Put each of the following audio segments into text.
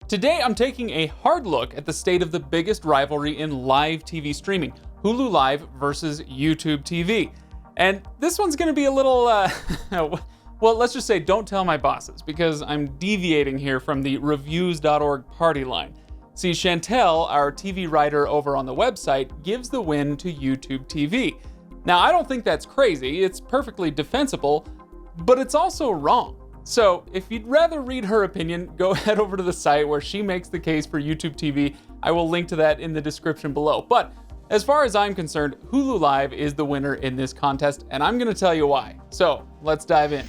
Today I'm taking a hard look at the state of the biggest rivalry in live TV streaming, Hulu Live versus YouTube TV. And this one's gonna be a little, well, let's just say don't tell my bosses, because I'm deviating here from the Reviews.org party line. See, Chantel, our TV writer over on the website, gives the win to YouTube TV. Now, I don't think that's crazy, it's perfectly defensible, but it's also wrong. So, if you'd rather read her opinion, go head over to the site where she makes the case for YouTube TV. I will link to that in the description below. But as far as I'm concerned, Hulu Live is the winner in this contest, and I'm gonna tell you why. So, let's dive in.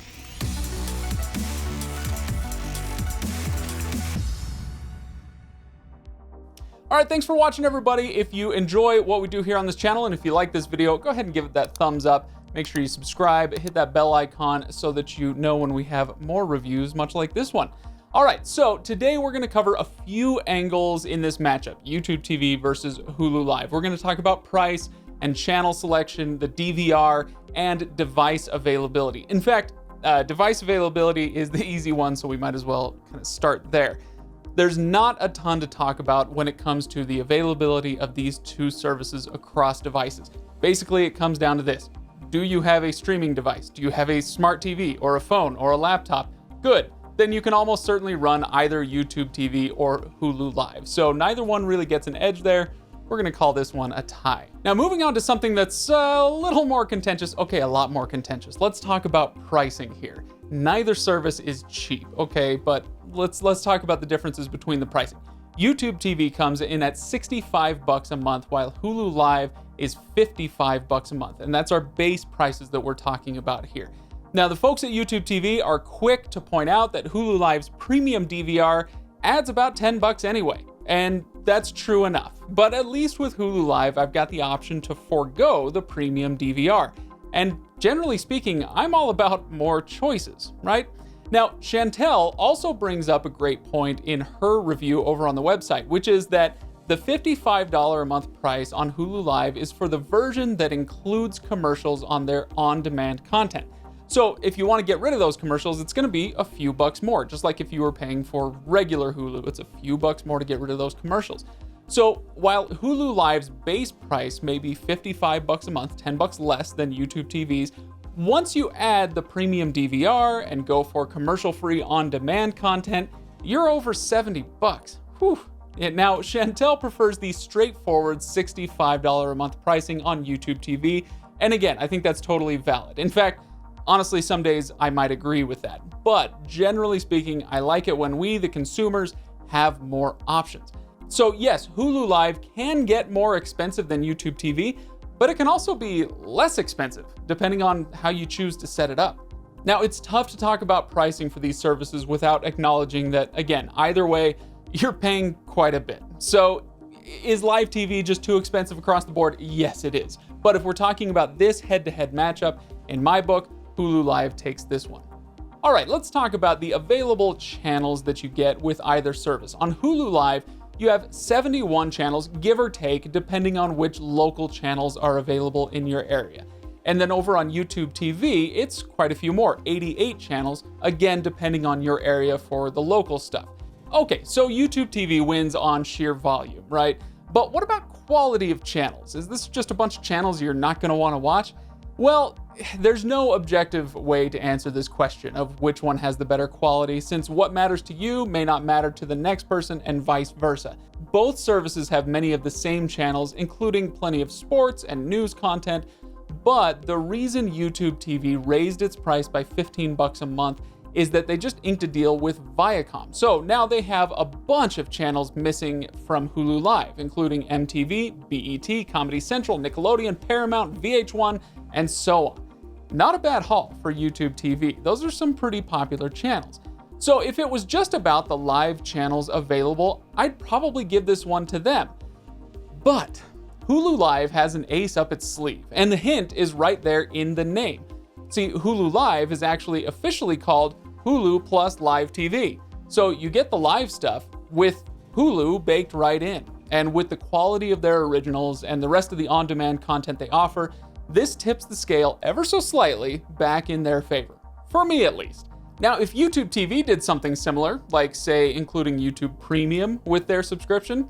All right, thanks for watching, everybody. If you enjoy what we do here on this channel, and if you like this video, go ahead and give it that thumbs up. Make sure you subscribe, hit that bell icon so that you know when we have more reviews, much like this one. All right, so today we're gonna cover a few angles in this matchup, YouTube TV versus Hulu Live. We're gonna talk about price and channel selection, the DVR, and device availability. In fact, device availability is the easy one, so we might as well kind of start there. There's not a ton to talk about when it comes to the availability of these two services across devices. Basically, it comes down to this. Do you have a streaming device? Do you have a smart TV or a phone or a laptop? Good. Then you can almost certainly run either YouTube TV or Hulu Live. So neither one really gets an edge there. We're gonna call this one a tie. Now moving on to something that's a little more contentious. Okay, a lot more contentious. Let's talk about pricing here. Neither service is cheap, okay? But let's talk about the differences between the pricing. YouTube TV comes in at $65 a month, while Hulu Live is $55 a month. And that's our base prices that we're talking about here. Now, the folks at YouTube TV are quick to point out that Hulu Live's premium DVR adds about $10 anyway. And that's true enough. But at least with Hulu Live, I've got the option to forego the premium DVR. And generally speaking, I'm all about more choices, right? Now, Chantel also brings up a great point in her review over on the website, which is that the $55 a month price on Hulu Live is for the version that includes commercials on their on-demand content. So if you want to get rid of those commercials, it's going to be a few bucks more, just like if you were paying for regular Hulu, it's a few bucks more to get rid of those commercials. So while Hulu Live's base price may be $55 a month, $10 less than YouTube TV's, once you add the premium DVR and go for commercial-free on-demand content, you're over $70. Whew. Now, Chantel prefers the straightforward $65 a month pricing on YouTube TV, and again, I think that's totally valid. In fact, honestly, some days I might agree with that. But generally speaking, I like it when we, the consumers, have more options. So yes, Hulu Live can get more expensive than YouTube TV, but it can also be less expensive, depending on how you choose to set it up. Now, it's tough to talk about pricing for these services without acknowledging that, again, either way, you're paying quite a bit. So is live TV just too expensive across the board? Yes, it is. But if we're talking about this head-to-head matchup, in my book, Hulu Live takes this one. All right, let's talk about the available channels that you get with either service. On Hulu Live, you have 71 channels, give or take, depending on which local channels are available in your area. And then over on YouTube TV, it's quite a few more, 88 channels, again, depending on your area for the local stuff. Okay, so YouTube TV wins on sheer volume, right? But what about quality of channels? Is this just a bunch of channels you're not gonna wanna watch? Well, there's no objective way to answer this question of which one has the better quality, since what matters to you may not matter to the next person and vice versa. Both services have many of the same channels, including plenty of sports and news content, but the reason YouTube TV raised its price by $15 a month is that they just inked a deal with Viacom. So now they have a bunch of channels missing from Hulu Live, including MTV, BET, Comedy Central, Nickelodeon, Paramount, VH1, and so on. Not a bad haul for YouTube TV. Those are some pretty popular channels. So if it was just about the live channels available, I'd probably give this one to them. But Hulu Live has an ace up its sleeve, and the hint is right there in the name. See, Hulu Live is actually officially called Hulu plus Live TV. So you get the live stuff with Hulu baked right in. And with the quality of their originals and the rest of the on-demand content they offer, this tips the scale ever so slightly back in their favor. For me, at least. Now, if YouTube TV did something similar, like say including YouTube Premium with their subscription,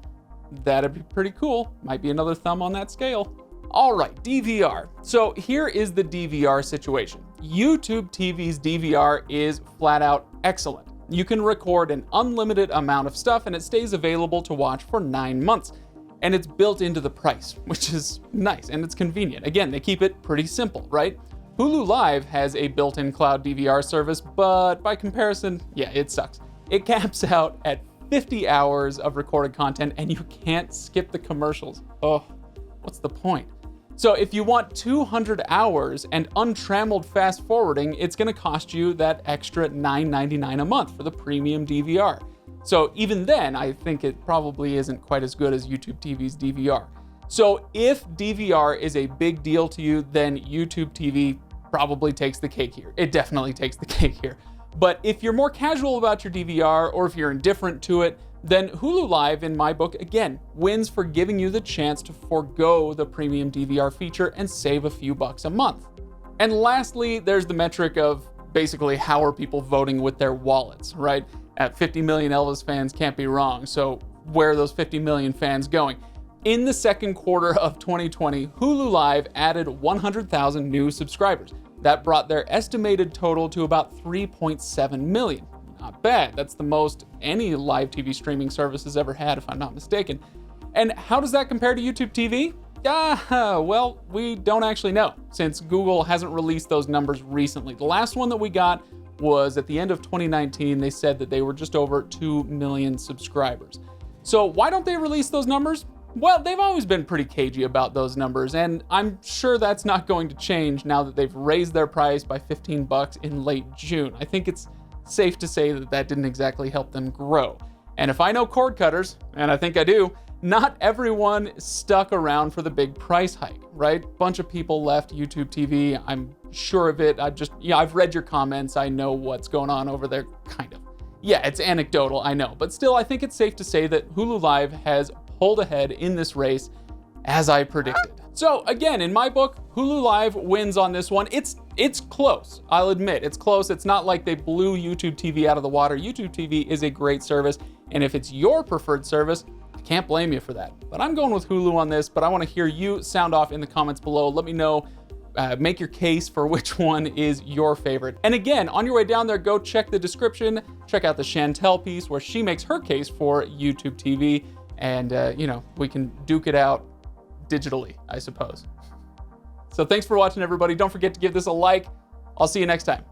that'd be pretty cool. Might be another thumb on that scale. All right, DVR. So here is the DVR situation. YouTube TV's DVR is flat out excellent. You can record an unlimited amount of stuff and it stays available to watch for 9 months. And it's built into the price, which is nice and it's convenient. Again, they keep it pretty simple, right? Hulu Live has a built-in cloud DVR service, but by comparison, yeah, it sucks. It caps out at 50 hours of recorded content and you can't skip the commercials. Oh, what's the point? So if you want 200 hours and untrammeled fast forwarding, it's gonna cost you that extra $9.99 a month for the premium DVR. So even then, I think it probably isn't quite as good as YouTube TV's DVR. So if DVR is a big deal to you, then YouTube TV probably takes the cake here. It definitely takes the cake here. But if you're more casual about your DVR or if you're indifferent to it, then Hulu Live, in my book, again, wins for giving you the chance to forego the premium DVR feature and save a few bucks a month. And lastly, there's the metric of basically how are people voting with their wallets, right? At 50 million Elvis fans can't be wrong. So where are those 50 million fans going? In the second quarter of 2020, Hulu Live added 100,000 new subscribers. That brought their estimated total to about 3.7 million. Not bad. That's the most any live TV streaming service has ever had, if I'm not mistaken. And how does that compare to YouTube TV? Well, we don't actually know, since Google hasn't released those numbers recently. The last one that we got was at the end of 2019. They said that they were just over 2 million subscribers. So why don't they release those numbers? Well, they've always been pretty cagey about those numbers, and I'm sure that's not going to change now that they've raised their price by 15 bucks in late June. I think it's safe to say that that didn't exactly help them grow. And if I know cord cutters, and I think I do, not everyone stuck around for the big price hike, right? Bunch of people left YouTube TV. I'm sure of it. I've read your comments. I know what's going on over there, kind of. Yeah, it's anecdotal, I know, but still, I think it's safe to say that Hulu Live has pulled ahead in this race, as I predicted. So again, in my book, Hulu Live wins on this one. It's close, I'll admit, it's close. It's not like they blew YouTube TV out of the water. YouTube TV is a great service, and if it's your preferred service, I can't blame you for that. But I'm going with Hulu on this, but I wanna hear you sound off in the comments below. Let me know, make your case for which one is your favorite. And again, on your way down there, go check the description, check out the Chantel piece where she makes her case for YouTube TV, and we can duke it out digitally, I suppose. So thanks for watching, everybody. Don't forget to give this a like. I'll see you next time.